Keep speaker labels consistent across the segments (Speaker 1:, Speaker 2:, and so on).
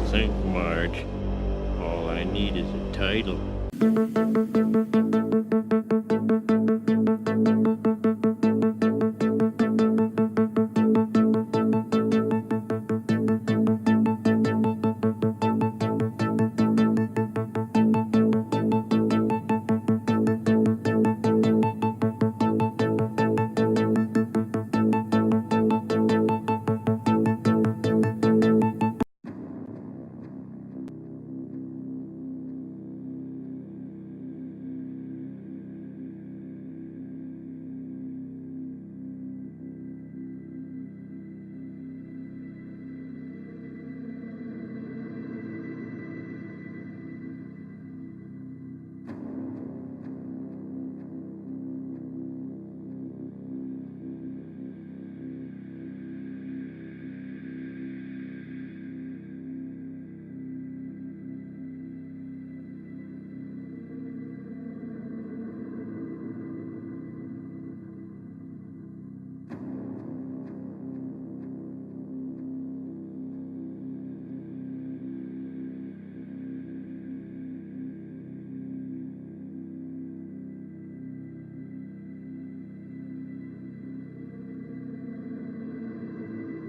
Speaker 1: think, Marge. All I need is a title.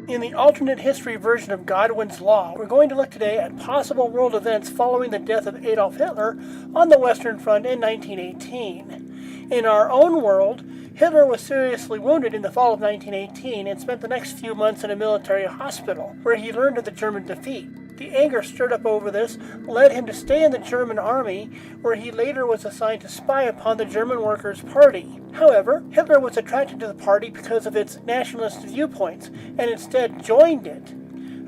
Speaker 2: In the alternate history version of Godwin's Law, we're going to look today at possible world events following the death of Adolf Hitler on the Western Front in 1918. In our own world, Hitler was seriously wounded in the fall of 1918 and spent the next few months in a military hospital, where he learned of the German defeat. The anger stirred up over this led him to stay in the German army, where he later was assigned to spy upon the German Workers' Party. However, Hitler was attracted to the party because of its nationalist viewpoints, and instead joined it.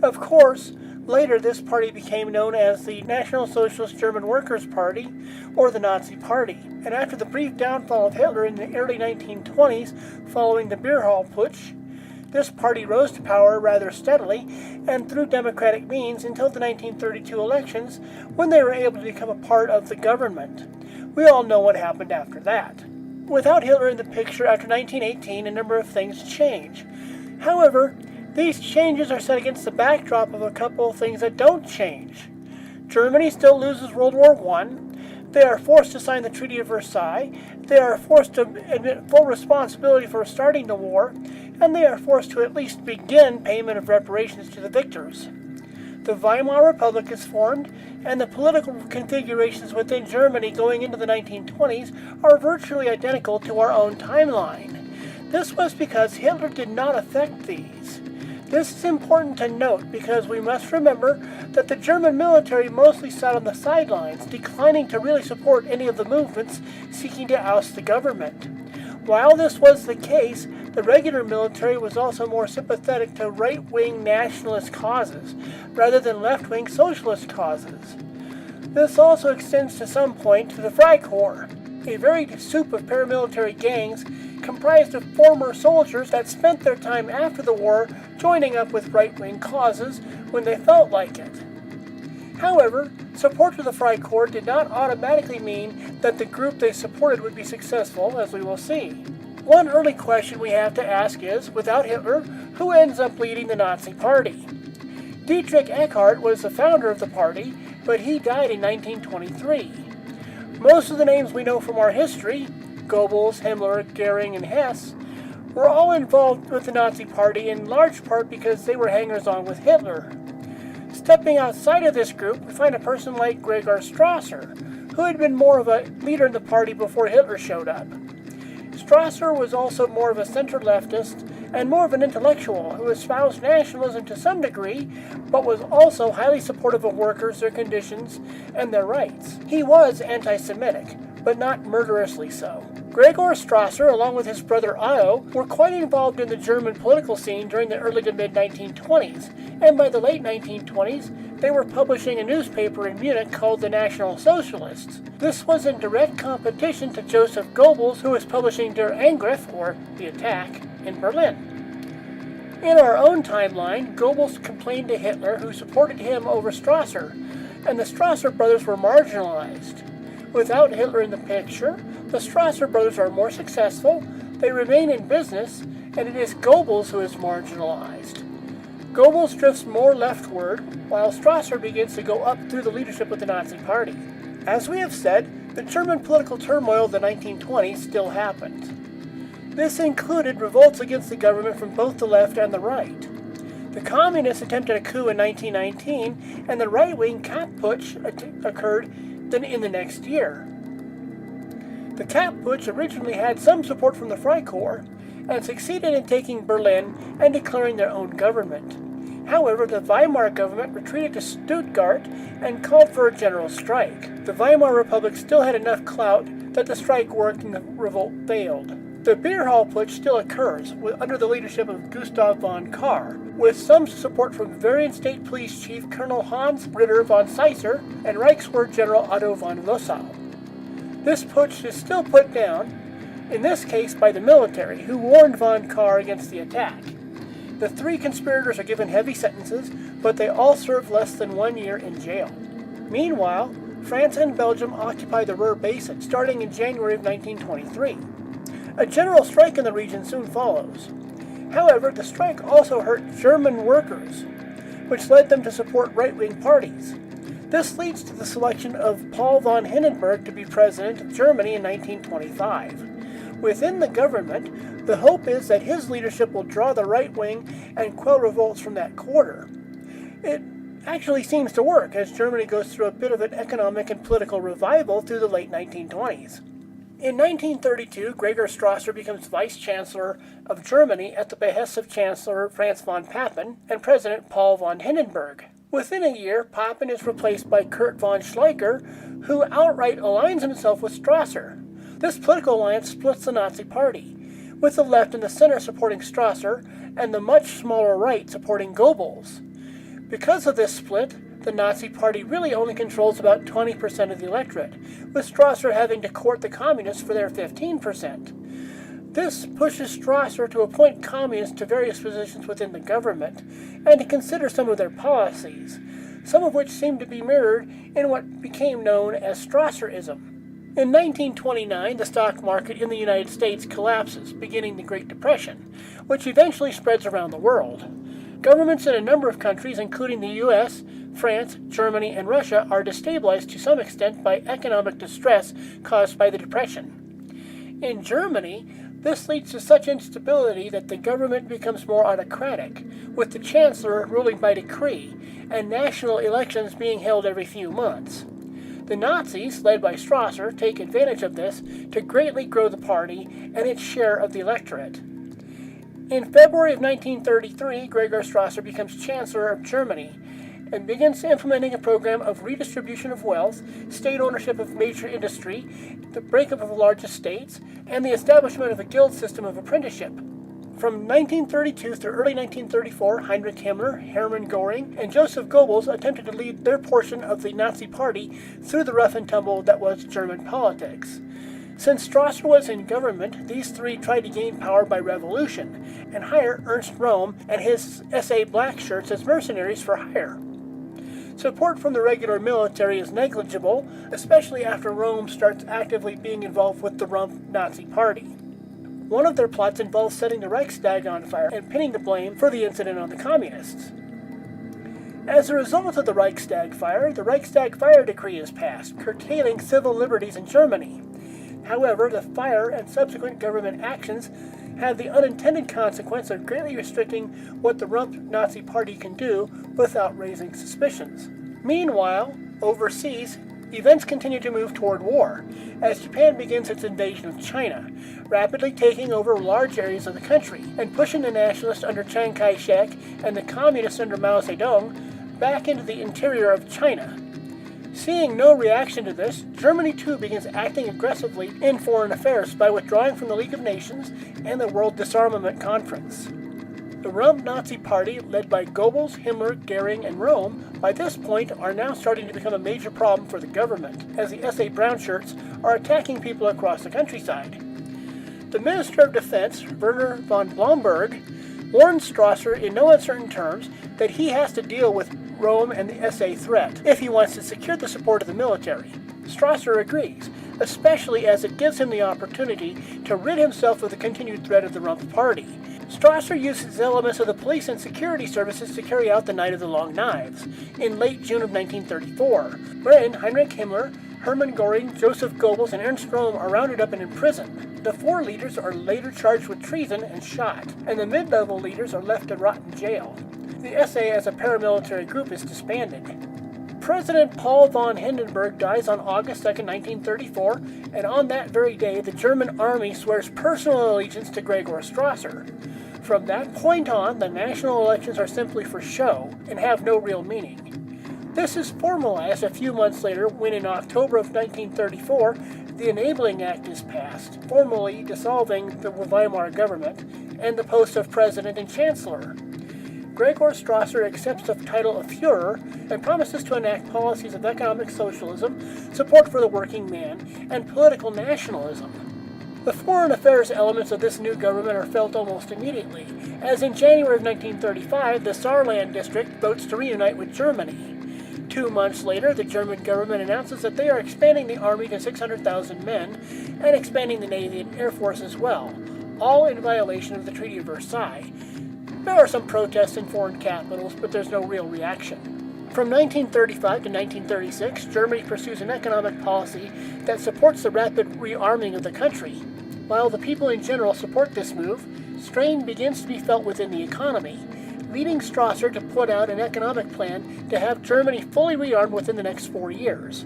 Speaker 2: Of course, later this party became known as the National Socialist German Workers' Party, or the Nazi Party. And after the brief downfall of Hitler in the early 1920s, following the Beer Hall Putsch, this party rose to power rather steadily and through democratic means until the 1932 elections, when they were able to become a part of the government. We all know what happened after that. Without Hitler in the picture after 1918, a number of things change. However, these changes are set against the backdrop of a couple of things that don't change. Germany still loses World War I. They are forced to sign the Treaty of Versailles. They are forced to admit full responsibility for starting the war, and they are forced to at least begin payment of reparations to the victors. The Weimar Republic is formed, and the political configurations within Germany going into the 1920s are virtually identical to our own timeline. This was because Hitler did not affect these. This is important to note because we must remember that the German military mostly sat on the sidelines, declining to really support any of the movements seeking to oust the government. While this was the case, the regular military was also more sympathetic to right-wing nationalist causes, rather than left-wing socialist causes. This also extends to some point to the Freikorps, a varied soup of paramilitary gangs comprised of former soldiers that spent their time after the war joining up with right-wing causes when they felt like it. However, support for the Freikorps did not automatically mean that the group they supported would be successful, as we will see. One early question we have to ask is, without Hitler, who ends up leading the Nazi Party? Dietrich Eckart was the founder of the party, but he died in 1923. Most of the names we know from our history, Goebbels, Himmler, Goering, and Hess, were all involved with the Nazi Party in large part because they were hangers-on with Hitler. Stepping outside of this group, we find a person like Gregor Strasser, who had been more of a leader in the party before Hitler showed up. Strasser was also more of a center-leftist and more of an intellectual who espoused nationalism to some degree, but was also highly supportive of workers, their conditions, and their rights. He was anti-Semitic, but not murderously so. Gregor Strasser, along with his brother Otto, were quite involved in the German political scene during the early to mid-1920s, and by the late 1920s, they were publishing a newspaper in Munich called the National Socialists. This was in direct competition to Joseph Goebbels, who was publishing Der Angriff, or The Attack, in Berlin. In our own timeline, Goebbels complained to Hitler, who supported him over Strasser, and the Strasser brothers were marginalized. Without Hitler in the picture, the Strasser brothers are more successful, they remain in business, and it is Goebbels who is marginalized. Goebbels drifts more leftward, while Strasser begins to go up through the leadership of the Nazi Party. As we have said, the German political turmoil of the 1920s still happened. This included revolts against the government from both the left and the right. The Communists attempted a coup in 1919, and the right-wing Kapp Putsch occurred in the next year. The Kapp Putsch originally had some support from the Freikorps, and succeeded in taking Berlin and declaring their own government. However, the Weimar government retreated to Stuttgart and called for a general strike. The Weimar Republic still had enough clout that the strike worked and the revolt failed. The beer hall putsch still occurs, under the leadership of Gustav von Kahr, with some support from Bavarian State Police Chief Colonel Hans Ritter von Seisser and Reichswehr General Otto von Lossow. This putsch is still put down, in this case by the military, who warned von Kahr against the attack. The 3 conspirators are given heavy sentences, but they all serve less than 1 year in jail. Meanwhile, France and Belgium occupy the Ruhr Basin, starting in January of 1923. A general strike in the region soon follows. However, the strike also hurt German workers, which led them to support right-wing parties. This leads to the selection of Paul von Hindenburg to be president of Germany in 1925. Within the government, the hope is that his leadership will draw the right wing and quell revolts from that quarter. It actually seems to work, as Germany goes through a bit of an economic and political revival through the late 1920s. In 1932, Gregor Strasser becomes Vice Chancellor of Germany at the behest of Chancellor Franz von Papen and President Paul von Hindenburg. Within a year, Papen is replaced by Kurt von Schleicher, who outright aligns himself with Strasser. This political alliance splits the Nazi Party, with the left and the center supporting Strasser and the much smaller right supporting Goebbels. Because of this split, the Nazi Party really only controls about 20% of the electorate, with Strasser having to court the communists for their 15%. This pushes Strasser to appoint communists to various positions within the government and to consider some of their policies, some of which seem to be mirrored in what became known as Strasserism. In 1929, the stock market in the United States collapses, beginning the Great Depression, which eventually spreads around the world. Governments in a number of countries, including the U.S., France, Germany, and Russia, are destabilized to some extent by economic distress caused by the Depression. In Germany, this leads to such instability that the government becomes more autocratic, with the chancellor ruling by decree, and national elections being held every few months. The Nazis, led by Strasser, take advantage of this to greatly grow the party and its share of the electorate. In February of 1933, Gregor Strasser becomes Chancellor of Germany and begins implementing a program of redistribution of wealth, state ownership of major industry, the breakup of large estates, and the establishment of a guild system of apprenticeship. From 1932 through early 1934, Heinrich Himmler, Hermann Göring, and Joseph Goebbels attempted to lead their portion of the Nazi Party through the rough and tumble that was German politics. Since Strasser was in government, these 3 tried to gain power by revolution and hire Ernst Röhm and his SA Black Shirts as mercenaries for hire. Support from the regular military is negligible, especially after Röhm starts actively being involved with the Rump Nazi Party. One of their plots involves setting the Reichstag on fire and pinning the blame for the incident on the communists. As a result of the Reichstag fire decree is passed, curtailing civil liberties in Germany. However, the fire and subsequent government actions have the unintended consequence of greatly restricting what the Rump Nazi Party can do without raising suspicions. Meanwhile, overseas, events continue to move toward war, as Japan begins its invasion of China, rapidly taking over large areas of the country, and pushing the nationalists under Chiang Kai-shek and the communists under Mao Zedong back into the interior of China. Seeing no reaction to this, Germany too begins acting aggressively in foreign affairs by withdrawing from the League of Nations and the World Disarmament Conference. The Rump Nazi Party, led by Goebbels, Himmler, Göring, and Röhm, by this point are now starting to become a major problem for the government, as the SA Brown Shirts are attacking people across the countryside. The Minister of Defense, Werner von Blomberg, warns Strasser in no uncertain terms that he has to deal with Röhm and the SA threat if he wants to secure the support of the military. Strasser agrees, especially as it gives him the opportunity to rid himself of the continued threat of the Rump Party, Strasser uses elements of the police and security services to carry out the Night of the Long Knives in late June of 1934, wherein Heinrich Himmler, Hermann Göring, Joseph Goebbels, and Ernst Röhm are rounded up and imprisoned. The 4 leaders are later charged with treason and shot, and the mid-level leaders are left to rot in jail. The SA as a paramilitary group is disbanded. President Paul von Hindenburg dies on August 2, 1934, and on that very day the German army swears personal allegiance to Gregor Strasser. From that point on, the national elections are simply for show and have no real meaning. This is formalized a few months later when in October of 1934 the Enabling Act is passed, formally dissolving the Weimar government and the post of President and Chancellor. Gregor Strasser accepts the title of Führer and promises to enact policies of economic socialism, support for the working man, and political nationalism. The foreign affairs elements of this new government are felt almost immediately, as in January of 1935 the Saarland district votes to reunite with Germany. 2 months later, the German government announces that they are expanding the army to 600,000 men and expanding the Navy and Air Force as well, all in violation of the Treaty of Versailles. There are some protests in foreign capitals, but there's no real reaction. From 1935 to 1936, Germany pursues an economic policy that supports the rapid rearming of the country. While the people in general support this move, strain begins to be felt within the economy, leading Strasser to put out an economic plan to have Germany fully rearmed within the next 4 years.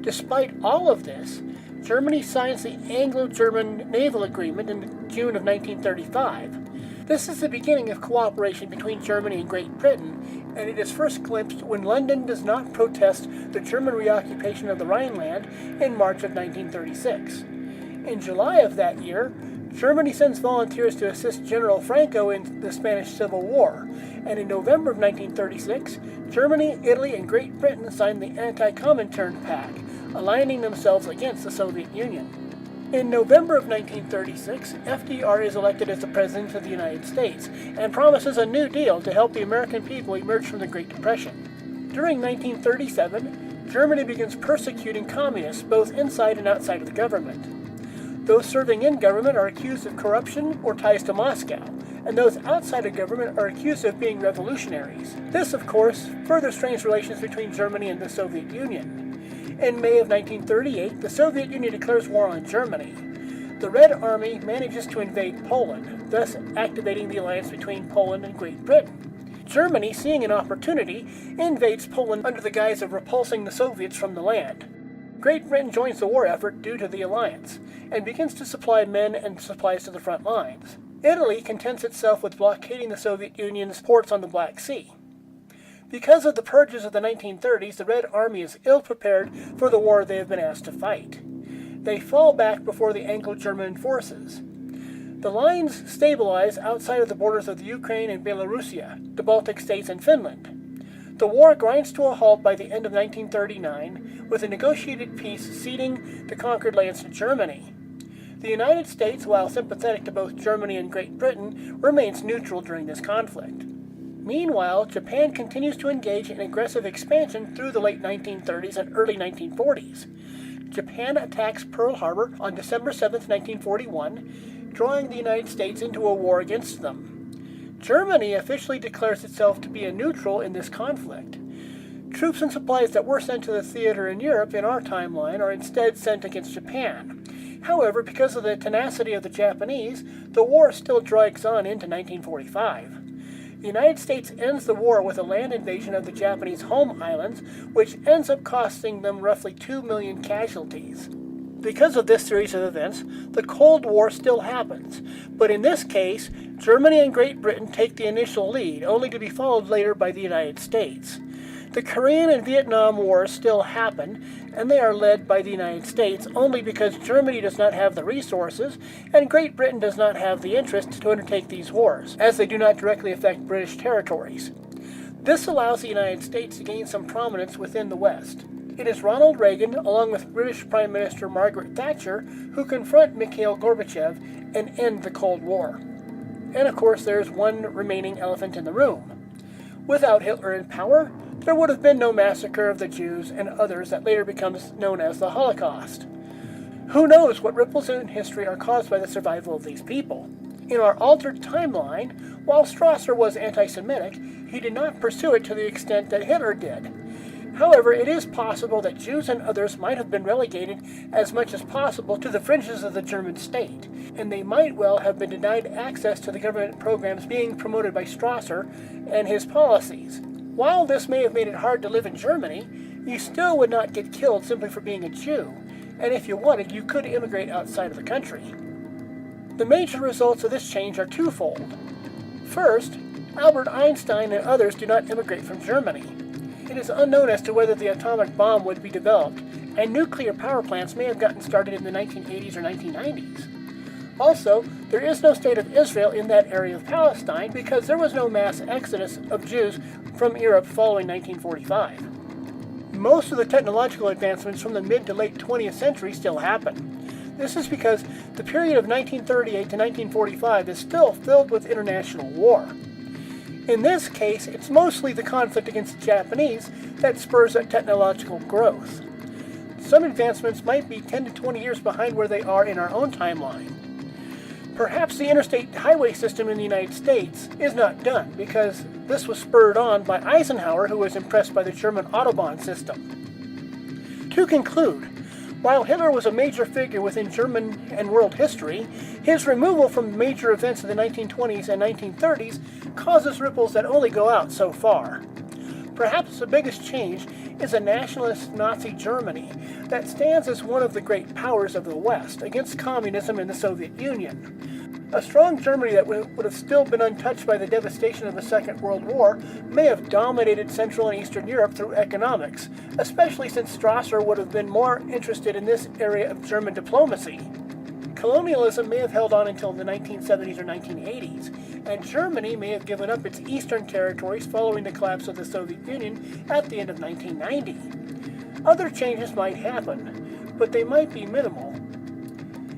Speaker 2: Despite all of this, Germany signs the Anglo-German Naval Agreement in June of 1935. This is the beginning of cooperation between Germany and Great Britain, and it is first glimpsed when London does not protest the German reoccupation of the Rhineland in March of 1936. In July of that year, Germany sends volunteers to assist General Franco in the Spanish Civil War, and in November of 1936, Germany, Italy, and Great Britain signed the Anti-Comintern Pact, aligning themselves against the Soviet Union. In November of 1936, FDR is elected as the President of the United States and promises a new deal to help the American people emerge from the Great Depression. During 1937, Germany begins persecuting communists both inside and outside of the government. Those serving in government are accused of corruption or ties to Moscow, and those outside of government are accused of being revolutionaries. This, of course, further strains relations between Germany and the Soviet Union. In May of 1938, the Soviet Union declares war on Germany. The Red Army manages to invade Poland, thus activating the alliance between Poland and Great Britain. Germany, seeing an opportunity, invades Poland under the guise of repulsing the Soviets from the land. Great Britain joins the war effort due to the alliance, and begins to supply men and supplies to the front lines. Italy contents itself with blockading the Soviet Union's ports on the Black Sea. Because of the purges of the 1930s, the Red Army is ill-prepared for the war they have been asked to fight. They fall back before the Anglo-German forces. The lines stabilize outside of the borders of the Ukraine and Belarusia, the Baltic states, and Finland. The war grinds to a halt by the end of 1939, with a negotiated peace ceding the conquered lands to Germany. The United States, while sympathetic to both Germany and Great Britain, remains neutral during this conflict. Meanwhile, Japan continues to engage in aggressive expansion through the late 1930s and early 1940s. Japan attacks Pearl Harbor on December 7, 1941, drawing the United States into a war against them. Germany officially declares itself to be a neutral in this conflict. Troops and supplies that were sent to the theater in Europe in our timeline are instead sent against Japan. However, because of the tenacity of the Japanese, the war still drags on into 1945. The United States ends the war with a land invasion of the Japanese home islands, which ends up costing them roughly 2 million casualties. Because of this series of events, the Cold War still happens, but in this case, Germany and Great Britain take the initial lead, only to be followed later by the United States. The Korean and Vietnam Wars still happen, and they are led by the United States only because Germany does not have the resources and Great Britain does not have the interest to undertake these wars, as they do not directly affect British territories. This allows the United States to gain some prominence within the West. It is Ronald Reagan, along with British Prime Minister Margaret Thatcher, who confront Mikhail Gorbachev and end the Cold War. And of course, there's one remaining elephant in the room. Without Hitler in power, there would have been no massacre of the Jews and others that later becomes known as the Holocaust. Who knows what ripples in history are caused by the survival of these people? In our altered timeline, while Strasser was anti-Semitic, he did not pursue it to the extent that Hitler did. However, it is possible that Jews and others might have been relegated as much as possible to the fringes of the German state, and they might well have been denied access to the government programs being promoted by Strasser and his policies. While this may have made it hard to live in Germany, you still would not get killed simply for being a Jew, and if you wanted, you could immigrate outside of the country. The major results of this change are twofold. First, Albert Einstein and others do not immigrate from Germany. It is unknown as to whether the atomic bomb would be developed, and nuclear power plants may have gotten started in the 1980s or 1990s. Also, there is no state of Israel in that area of Palestine because there was no mass exodus of Jews from Europe following 1945. Most of the technological advancements from the mid to late 20th century still happen. This is because the period of 1938 to 1945 is still filled with international war. In this case, it's mostly the conflict against the Japanese that spurs that technological growth. Some advancements might be 10 to 20 years behind where they are in our own timeline. Perhaps the interstate highway system in the United States is not done because this was spurred on by Eisenhower, who was impressed by the German Autobahn system. To conclude, while Hitler was a major figure within German and world history, his removal from major events of the 1920s and 1930s causes ripples that only go out so far. Perhaps the biggest change is a nationalist Nazi Germany that stands as one of the great powers of the West against communism in the Soviet Union. A strong Germany that would have still been untouched by the devastation of the Second World War may have dominated Central and Eastern Europe through economics, especially since Strasser would have been more interested in this area of German diplomacy. Colonialism may have held on until the 1970s or 1980s, and Germany may have given up its eastern territories following the collapse of the Soviet Union at the end of 1990. Other changes might happen, but they might be minimal.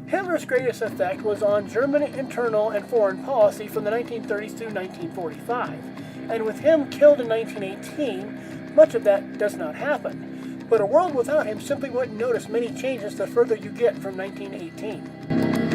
Speaker 2: Hitler's greatest effect was on German internal and foreign policy from the 1930s through 1945, and with him killed in 1918, much of that does not happen. But a world without him simply wouldn't notice many changes the further you get from 1918.